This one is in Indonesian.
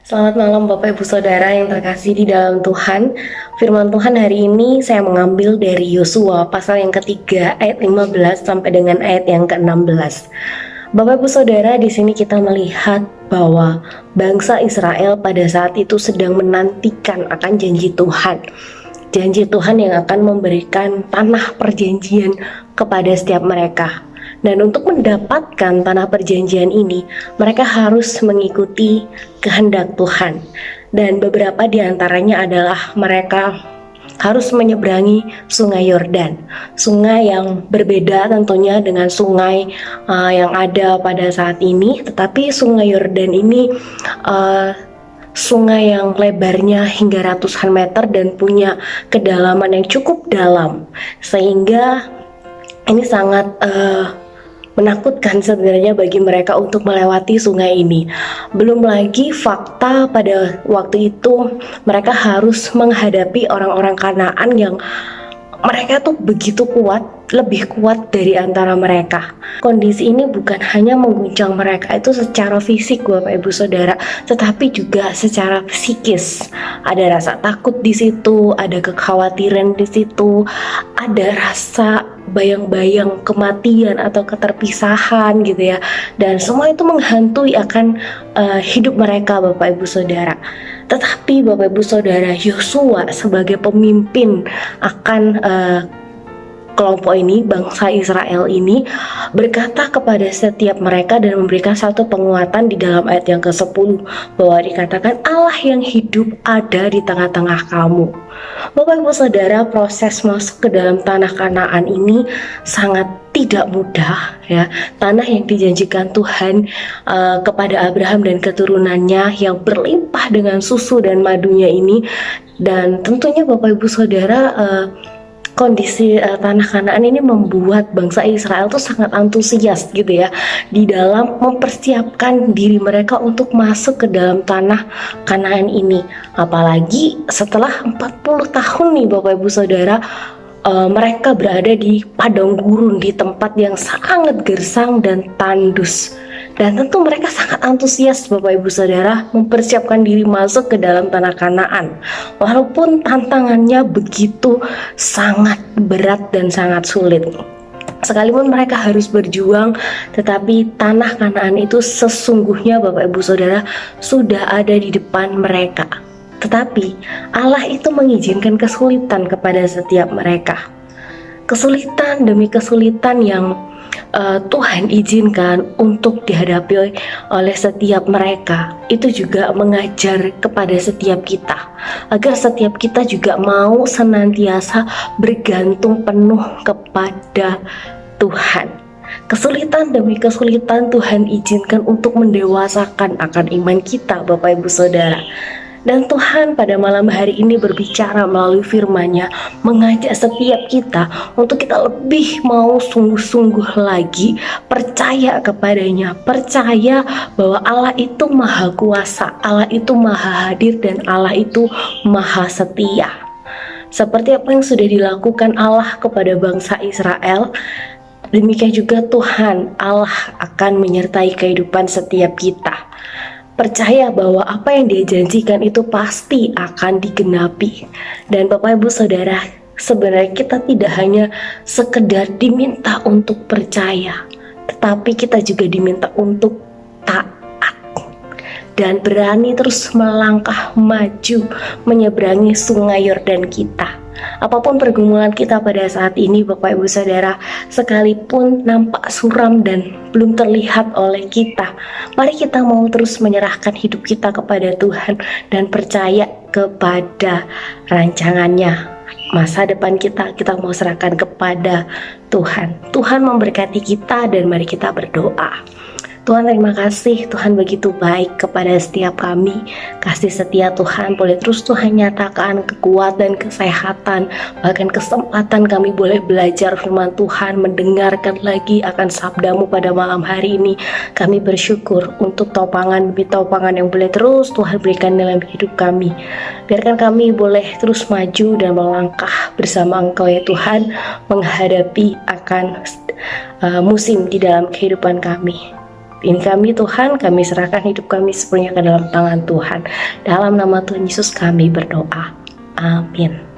Selamat malam Bapak Ibu Saudara yang terkasih di dalam Tuhan. Firman Tuhan hari ini saya mengambil dari Yosua pasal yang ketiga ayat 15 sampai dengan ayat yang ke-16. Bapak Ibu Saudara, di sini kita melihat bahwa bangsa Israel pada saat itu sedang menantikan akan janji Tuhan. Janji Tuhan yang akan memberikan tanah perjanjian kepada setiap mereka. Dan untuk mendapatkan tanah perjanjian ini, mereka harus mengikuti kehendak Tuhan. Dan beberapa di antaranya adalah mereka harus menyeberangi sungai Yordan. Sungai yang berbeda tentunya dengan sungai yang ada pada saat ini. Tetapi sungai Yordan ini sungai yang lebarnya hingga ratusan meter dan punya kedalaman yang cukup dalam. Sehingga ini sangat menakutkan sebenarnya bagi mereka untuk melewati sungai ini. Belum lagi fakta pada waktu itu mereka harus menghadapi orang-orang Kanaan yang mereka tuh begitu kuat, lebih kuat dari antara mereka. Kondisi ini bukan hanya mengguncang mereka itu secara fisik Bapak Ibu Saudara, tetapi juga secara psikis. Ada rasa takut di situ, ada kekhawatiran di situ, ada rasa bayang-bayang kematian atau keterpisahan gitu ya. Dan semua itu menghantui akan hidup mereka Bapak Ibu Saudara. Tetapi Bapak Ibu Saudara, Yosua sebagai pemimpin akan kelompok ini, bangsa Israel ini, berkata kepada setiap mereka dan memberikan satu penguatan di dalam ayat yang ke-10 bahwa dikatakan Allah yang hidup ada di tengah-tengah kamu. Bapak Ibu Saudara, proses masuk ke dalam tanah Kanaan ini sangat tidak mudah ya. Tanah yang dijanjikan Tuhan kepada Abraham dan keturunannya yang berlimpah dengan susu dan madunya ini, dan tentunya Bapak Ibu Saudara, kondisi tanah Kanaan ini membuat bangsa Israel tuh sangat antusias gitu ya di dalam mempersiapkan diri mereka untuk masuk ke dalam tanah Kanaan ini. Apalagi setelah 40 tahun nih Bapak Ibu Saudara, mereka berada di padang gurun, di tempat yang sangat gersang dan tandus. Dan tentu mereka sangat antusias Bapak Ibu Saudara mempersiapkan diri masuk ke dalam tanah Kanaan. Walaupun tantangannya begitu sangat berat dan sangat sulit. Sekalipun mereka harus berjuang, tetapi tanah Kanaan itu sesungguhnya Bapak Ibu Saudara sudah ada di depan mereka. Tetapi Allah itu mengizinkan kesulitan kepada setiap mereka. Kesulitan demi kesulitan yang Tuhan izinkan untuk dihadapi oleh setiap mereka, itu juga mengajar kepada setiap kita agar setiap kita juga mau senantiasa bergantung penuh kepada Tuhan. Kesulitan demi kesulitan Tuhan izinkan untuk mendewasakan akan iman kita Bapak Ibu Saudara. Dan Tuhan pada malam hari ini berbicara melalui firman-Nya, mengajak setiap kita untuk kita lebih mau sungguh-sungguh lagi percaya kepadanya, percaya bahwa Allah itu maha kuasa, Allah itu maha hadir, dan Allah itu maha setia. Seperti apa yang sudah dilakukan Allah kepada bangsa Israel, demikian juga Tuhan Allah akan menyertai kehidupan setiap kita. Percaya bahwa apa yang Dia janjikan itu pasti akan digenapi. Dan Bapak Ibu Saudara, sebenarnya kita tidak hanya sekedar diminta untuk percaya, tetapi kita juga diminta untuk taat dan berani terus melangkah maju menyeberangi sungai Yordan kita. Apapun pergumulan kita pada saat ini Bapak Ibu Saudara, sekalipun nampak suram dan belum terlihat oleh kita, mari kita mau terus menyerahkan hidup kita kepada Tuhan dan percaya kepada rancangannya. Masa depan kita mau serahkan kepada Tuhan. Tuhan memberkati kita, dan mari kita berdoa. Tuhan, terima kasih, Tuhan begitu baik kepada setiap kami. Kasih setia Tuhan boleh terus Tuhan nyatakan kekuatan, kesehatan, bahkan kesempatan kami boleh belajar firman Tuhan, mendengarkan lagi akan sabdamu pada malam hari ini. Kami bersyukur untuk topangan demi topangan yang boleh terus Tuhan berikan dalam hidup kami. Biarkan kami boleh terus maju dan melangkah bersama Engkau ya Tuhan, menghadapi akan musim di dalam kehidupan kami. Ini kami Tuhan, kami serahkan hidup kami sepenuhnya ke dalam tangan Tuhan. Dalam nama Tuhan Yesus kami berdoa. Amin.